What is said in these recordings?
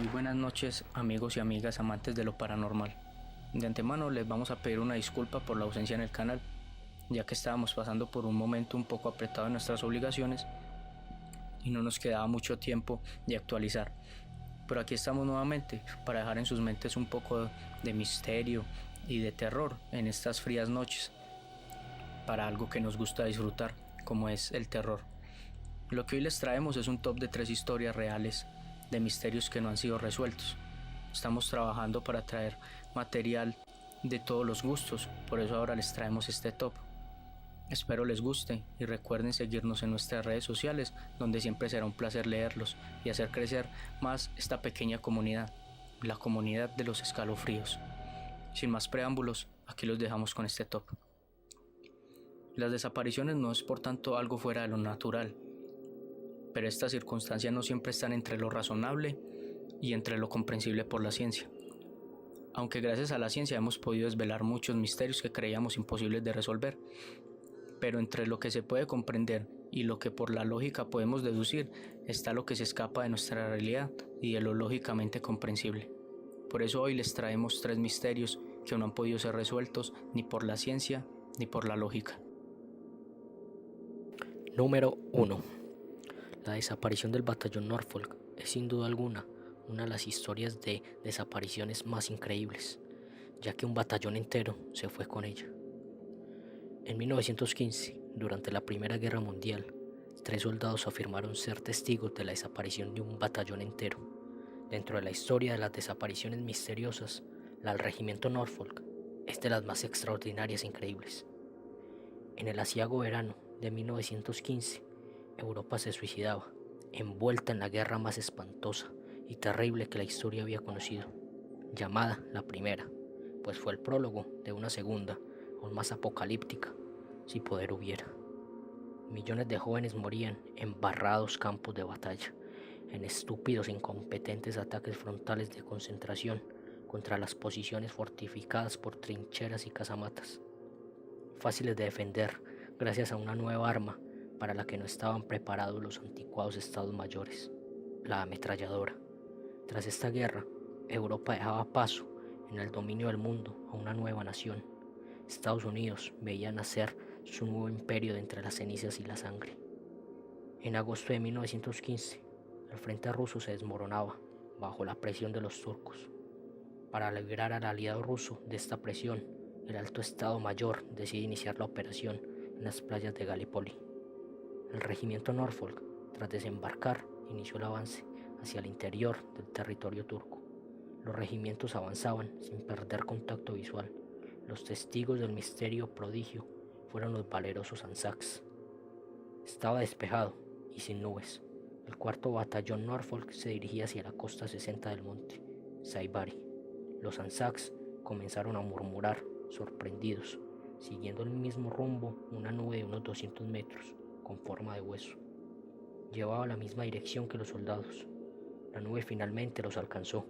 Muy buenas noches, amigos y amigas amantes de lo paranormal. De antemano les vamos a pedir una disculpa por la ausencia en el canal, ya que estábamos pasando por un momento un poco apretado en nuestras obligaciones y no nos quedaba mucho tiempo de actualizar. Pero aquí estamos nuevamente para dejar en sus mentes un poco de misterio y de terror en estas frías noches, para algo que nos gusta disfrutar, como es el terror. Lo que hoy les traemos es un top de 3 historias reales de misterios que no han sido resueltos. Estamos trabajando para traer material de todos los gustos, por eso ahora les traemos este top. Espero les guste y recuerden seguirnos en nuestras redes sociales, donde siempre será un placer leerlos y hacer crecer más esta pequeña comunidad, la comunidad de los escalofríos. Sin más preámbulos, aquí los dejamos con este top. Las desapariciones no es por tanto algo fuera de lo natural, pero estas circunstancias no siempre están entre lo razonable y entre lo comprensible por la ciencia. Aunque gracias a la ciencia hemos podido desvelar muchos misterios que creíamos imposibles de resolver, pero entre lo que se puede comprender y lo que por la lógica podemos deducir está lo que se escapa de nuestra realidad y de lo lógicamente comprensible. Por eso hoy les traemos 3 misterios que no han podido ser resueltos ni por la ciencia ni por la lógica. Número 1. La desaparición del batallón Norfolk es sin duda alguna una de las historias de desapariciones más increíbles, ya que un batallón entero se fue con ella. En 1915, durante la Primera Guerra Mundial, 3 soldados afirmaron ser testigos de la desaparición de un batallón entero. Dentro de la historia de las desapariciones misteriosas, la del regimiento Norfolk es de las más extraordinarias e increíbles. En el aciago verano de 1915, Europa se suicidaba, envuelta en la guerra más espantosa y terrible que la historia había conocido, llamada la Primera, pues fue el prólogo de una segunda, aún más apocalíptica, si poder hubiera. Millones de jóvenes morían en barrados campos de batalla, en estúpidos e incompetentes ataques frontales de concentración contra las posiciones fortificadas por trincheras y casamatas, fáciles de defender gracias a una nueva arma para la que no estaban preparados los anticuados estados mayores, la ametralladora. Tras esta guerra, Europa dejaba paso en el dominio del mundo a una nueva nación. Estados Unidos veía nacer su nuevo imperio de entre las cenizas y la sangre. En agosto de 1915, el frente ruso se desmoronaba bajo la presión de los turcos. Para liberar al aliado ruso de esta presión, el Alto Estado Mayor decide iniciar la operación en las playas de Galípoli. El regimiento Norfolk, tras desembarcar, inició el avance hacia el interior del territorio turco. Los regimientos avanzaban sin perder contacto visual. Los testigos del misterio prodigio fueron los valerosos Anzacs. Estaba despejado y sin nubes. El 4º batallón Norfolk se dirigía hacia la costa 60 del monte Saibari. Los Anzacs comenzaron a murmurar, sorprendidos, siguiendo el mismo rumbo una nube de unos 200 metros, con forma de hueso. Llevaba la misma dirección que los soldados. La nube finalmente los alcanzó,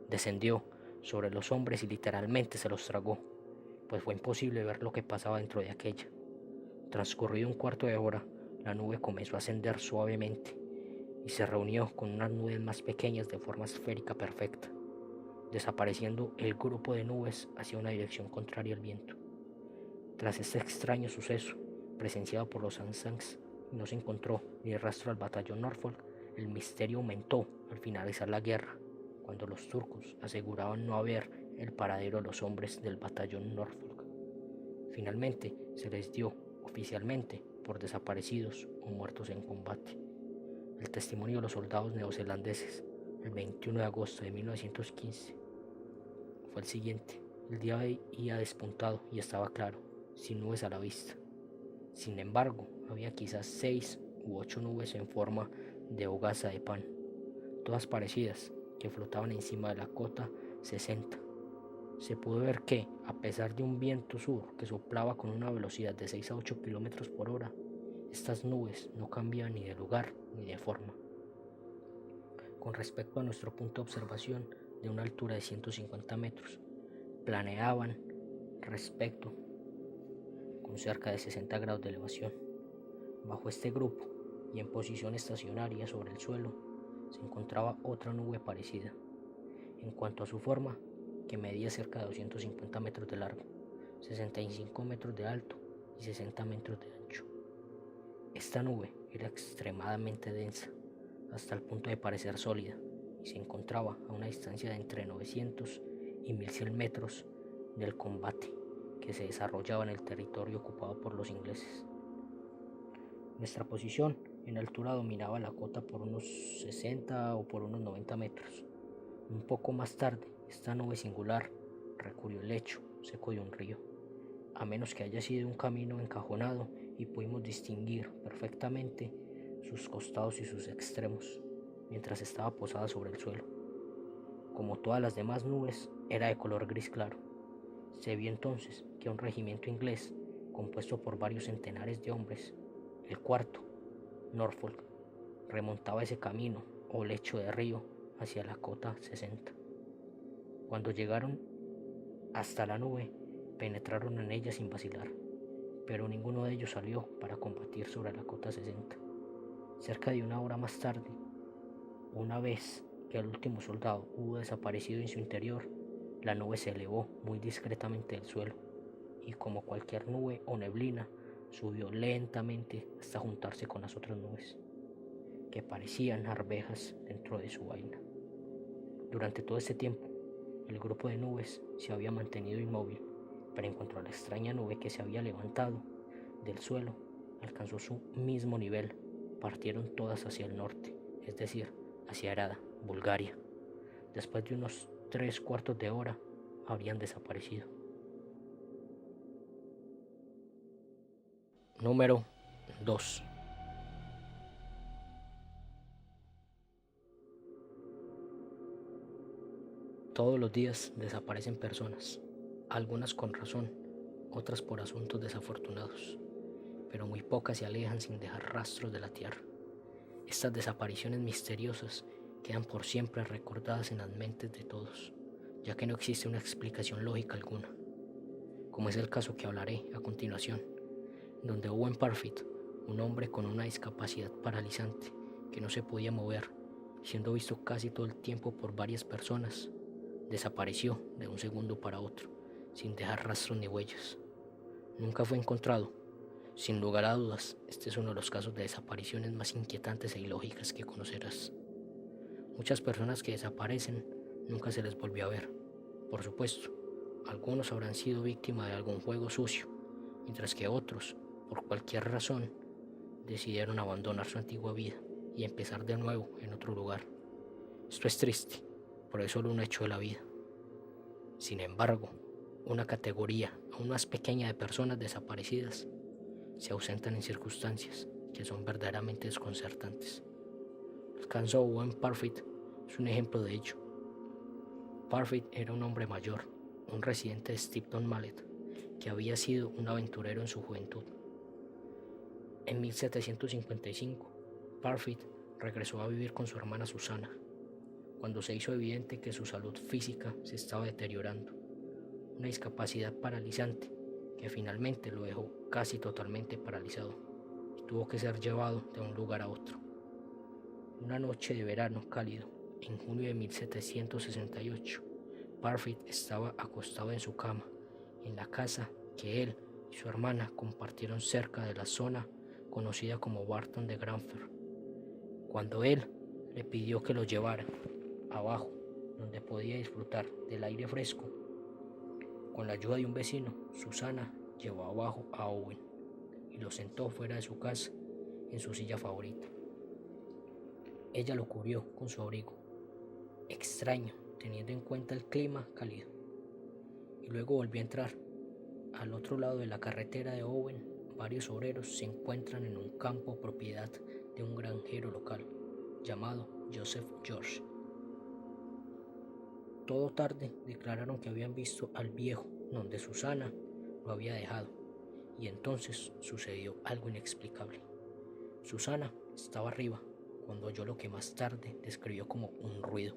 descendió sobre los hombres y literalmente se los tragó, pues fue imposible ver lo que pasaba dentro de aquella. Transcurrido un cuarto de hora, la nube comenzó a ascender suavemente y se reunió con unas nubes más pequeñas de forma esférica perfecta, desapareciendo el grupo de nubes hacia una dirección contraria al viento. Tras este extraño suceso, presenciado por los Anzacs, y no se encontró ni rastro del batallón Norfolk, el misterio aumentó al finalizar la guerra, cuando los turcos aseguraban no haber el paradero de los hombres del batallón Norfolk. Finalmente se les dio oficialmente por desaparecidos o muertos en combate. El testimonio de los soldados neozelandeses el 21 de agosto de 1915 fue el siguiente. El día había despuntado y estaba claro, sin nubes a la vista. Sin embargo, había quizás 6 u 8 nubes en forma de hogaza de pan, todas parecidas, que flotaban encima de la cota 60. Se pudo ver que, a pesar de un viento sur que soplaba con una velocidad de 6 a 8 kilómetros por hora, estas nubes no cambiaban ni de lugar ni de forma. Con respecto a nuestro punto de observación de una altura de 150 metros, planeaban respecto con cerca de 60 grados de elevación. Bajo este grupo y en posición estacionaria sobre el suelo se encontraba otra nube parecida. En cuanto a su forma, que medía cerca de 250 metros de largo, 65 metros de alto y 60 metros de ancho. Esta nube era extremadamente densa, hasta el punto de parecer sólida, y se encontraba a una distancia de entre 900 y 1100 metros del combate que se desarrollaba en el territorio ocupado por los ingleses. Nuestra posición en altura dominaba la cota por unos 60 o por unos 90 metros. Un poco más tarde, esta nube singular recubrió el lecho seco de un río, a menos que haya sido un camino encajonado, y pudimos distinguir perfectamente sus costados y sus extremos, mientras estaba posada sobre el suelo. Como todas las demás nubes, era de color gris claro. Se vio entonces que un regimiento inglés, compuesto por varios centenares de hombres, el cuarto, Norfolk, remontaba ese camino o lecho de río hacia la cota 60. Cuando llegaron hasta la nube, penetraron en ella sin vacilar, pero ninguno de ellos salió para combatir sobre la cota 60. Cerca de una hora más tarde, una vez que el último soldado hubo desaparecido en su interior, la nube se elevó muy discretamente del suelo y, como cualquier nube o neblina, subió lentamente hasta juntarse con las otras nubes, que parecían arvejas dentro de su vaina. Durante todo este tiempo, el grupo de nubes se había mantenido inmóvil, pero en cuanto a la extraña nube que se había levantado del suelo alcanzó su mismo nivel, partieron todas hacia el norte, es decir, hacia Arada, Bulgaria. Después de unos 3/4 de hora, habrían desaparecido. Número 2. Todos los días desaparecen personas, algunas con razón, otras por asuntos desafortunados, pero muy pocas se alejan sin dejar rastros de la tierra. Estas desapariciones misteriosas quedan por siempre recordadas en las mentes de todos, ya que no existe una explicación lógica alguna, como es el caso que hablaré a continuación, donde Owen Parfitt, un hombre con una discapacidad paralizante que no se podía mover, siendo visto casi todo el tiempo por varias personas, desapareció de un segundo para otro, sin dejar rastros ni huellas. Nunca fue encontrado. Sin lugar a dudas, este es uno de los casos de desapariciones más inquietantes e ilógicas que conocerás. Muchas personas que desaparecen nunca se les volvió a ver. Por supuesto, algunos habrán sido víctimas de algún juego sucio, mientras que otros, por cualquier razón, decidieron abandonar su antigua vida y empezar de nuevo en otro lugar. Esto es triste, pero es solo un hecho de la vida. Sin embargo, una categoría aún más pequeña de personas desaparecidas se ausentan en circunstancias que son verdaderamente desconcertantes. El caso Owen Parfitt es un ejemplo de ello. Parfitt era un hombre mayor, un residente de Stepton Mallet, que había sido un aventurero en su juventud. En 1755, Parfitt regresó a vivir con su hermana Susana, cuando se hizo evidente que su salud física se estaba deteriorando, una discapacidad paralizante que finalmente lo dejó casi totalmente paralizado y tuvo que ser llevado de un lugar a otro. Una noche de verano cálido, en junio de 1768, Parfitt estaba acostado en su cama, en la casa que él y su hermana compartieron cerca de la zona conocida como Barton de Granfer, cuando él le pidió que lo llevara abajo, donde podía disfrutar del aire fresco. Con la ayuda de un vecino, Susana llevó abajo a Owen y lo sentó fuera de su casa en su silla favorita. Ella lo cubrió con su abrigo, extraño teniendo en cuenta el clima cálido, y luego volvió a entrar. Al otro lado de la carretera de Owen, varios obreros se encuentran en un campo propiedad de un granjero local llamado Joseph George. Todo tarde declararon que habían visto al viejo donde Susana lo había dejado, y entonces sucedió algo inexplicable. Susana estaba arriba cuando oyó lo que más tarde describió como un ruido.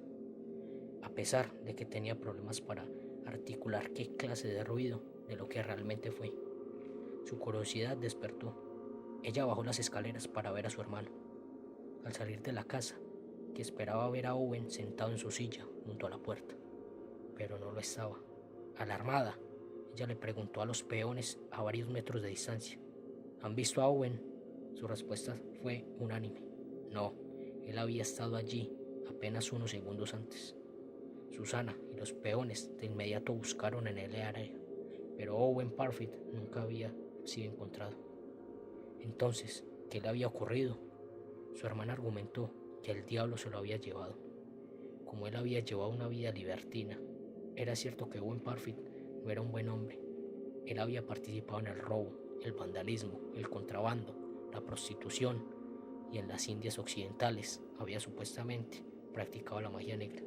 A pesar de que tenía problemas para articular qué clase de ruido de lo que realmente fue, su curiosidad despertó. Ella bajó las escaleras para ver a su hermano. Al salir de la casa, que esperaba ver a Owen sentado en su silla junto a la puerta, pero no lo estaba. Alarmada, ella le preguntó a los peones a varios metros de distancia: ¿han visto a Owen? Su respuesta fue unánime: no, él había estado allí apenas unos segundos antes. Susana y los peones de inmediato buscaron en el área, pero Owen Parfitt nunca había sido encontrado. Entonces, ¿qué le había ocurrido? Su hermana argumentó que el diablo se lo había llevado. Como él había llevado una vida libertina, era cierto que Owen Parfitt no era un buen hombre. Él había participado en el robo, el vandalismo, el contrabando, la prostitución, y en las Indias Occidentales había supuestamente practicado la magia negra.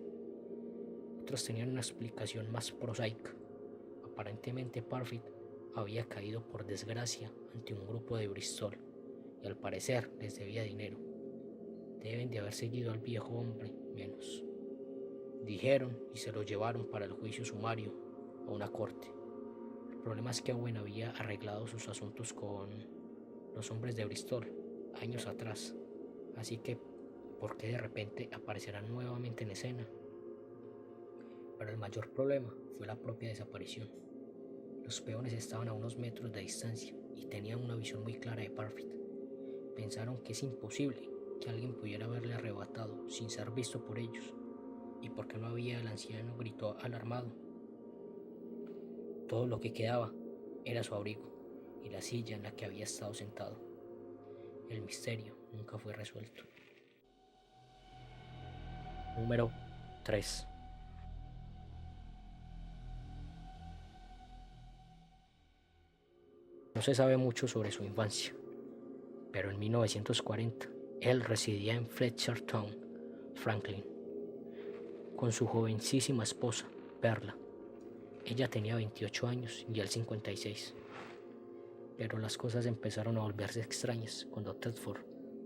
Otros tenían una explicación más prosaica. Aparentemente Parfitt había caído por desgracia ante un grupo de Bristol y al parecer les debía dinero. Deben de haber seguido al viejo hombre menos, dijeron, y se lo llevaron para el juicio sumario a una corte. El problema es que Owen había arreglado sus asuntos con los hombres de Bristol años atrás, así que ¿por qué de repente aparecerán nuevamente en escena? Pero el mayor problema fue la propia desaparición. Los peones estaban a unos metros de distancia y tenían una visión muy clara de Parfitt. Pensaron que es imposible que alguien pudiera haberle arrebatado sin ser visto por ellos. ¿Y por qué no había? El anciano gritó alarmado. Todo lo que quedaba era su abrigo y la silla en la que había estado sentado. El misterio nunca fue resuelto. Número 3. No se sabe mucho sobre su infancia, pero en 1940 él residía en Fletchertown, Franklin, con su jovencísima esposa, Perla. Ella tenía 28 años y él 56. Pero las cosas empezaron a volverse extrañas cuando Tedford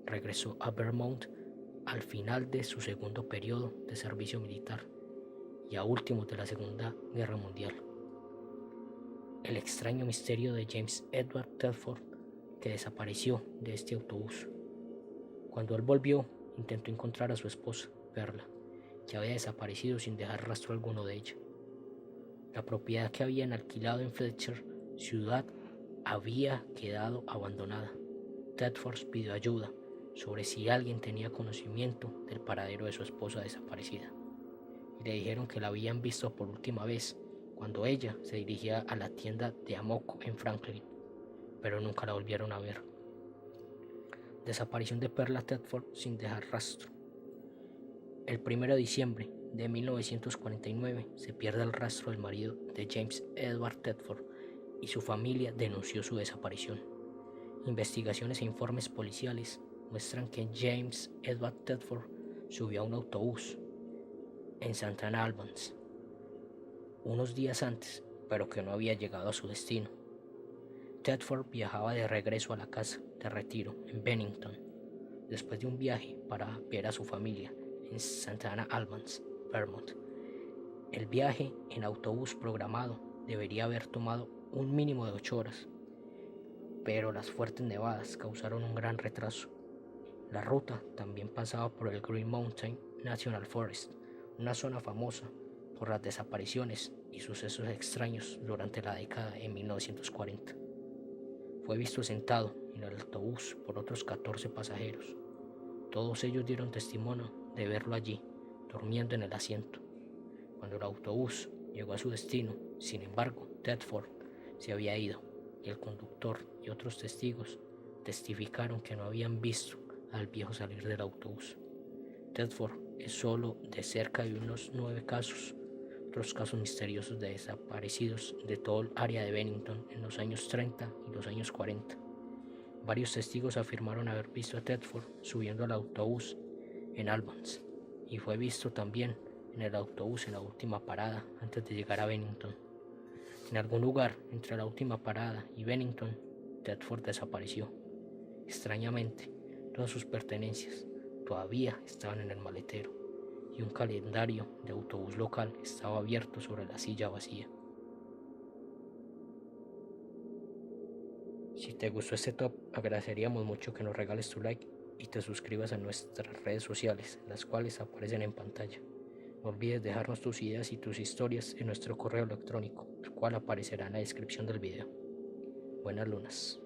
regresó a Vermont al final de su segundo periodo de servicio militar y a últimos de la Segunda Guerra Mundial. El extraño misterio de James Edward Tedford, que desapareció de este autobús. Cuando él volvió, intentó encontrar a su esposa, Perla, que había desaparecido sin dejar rastro alguno de ella. La propiedad que habían alquilado en Fletcher, ciudad, había quedado abandonada. Tedford pidió ayuda sobre si alguien tenía conocimiento del paradero de su esposa desaparecida, y le dijeron que la habían visto por última vez cuando ella se dirigía a la tienda de Amoco en Franklin, pero nunca la volvieron a ver. Desaparición de Perla Tedford sin dejar rastro. El 1 de diciembre de 1949 se pierde el rastro del marido de James Edward Tedford y su familia denunció su desaparición. Investigaciones e informes policiales muestran que James Edward Tedford subió a un autobús en St. Albans unos días antes, pero que no había llegado a su destino. Tedford viajaba de regreso a la casa de retiro en Bennington, después de un viaje para ver a su familia en St. Albans, Vermont. El viaje en autobús programado debería haber tomado un mínimo de 8 horas, pero las fuertes nevadas causaron un gran retraso. La ruta también pasaba por el Green Mountain National Forest, una zona famosa por las desapariciones y sucesos extraños durante la década de 1940. Fue visto sentado en el autobús por otros 14 pasajeros. Todos ellos dieron testimonio de verlo allí, durmiendo en el asiento. Cuando el autobús llegó a su destino, sin embargo, Tedford se había ido y el conductor y otros testigos testificaron que no habían visto al viejo salir del autobús. Tedford es solo de cerca de unos 9 casos, otros casos misteriosos de desaparecidos de todo el área de Bennington en los años 30 y los años 40. Varios testigos afirmaron haber visto a Tedford subiendo al autobús en Albans y fue visto también en el autobús en la última parada antes de llegar a Bennington. En algún lugar entre la última parada y Bennington, Tedford desapareció. Extrañamente, todas sus pertenencias todavía estaban en el maletero y un calendario de autobús local estaba abierto sobre la silla vacía. Si te gustó este top, agradeceríamos mucho que nos regales tu like y te suscribas a nuestras redes sociales, las cuales aparecen en pantalla. No olvides dejarnos tus ideas y tus historias en nuestro correo electrónico, el cual aparecerá en la descripción del video. Buenas lunas.